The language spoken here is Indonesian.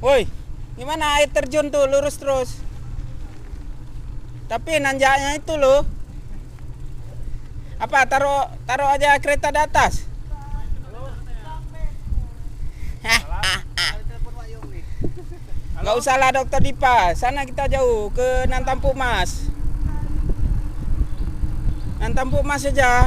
Woi, gimana air terjun tuh lurus terus. Tapi nanjaknya itu loh. Apa taruh aja kereta di atas? Nggak usah lah Dokter Dipa, sana kita jauh ke Nantampu Mas. Nantampu Mas aja.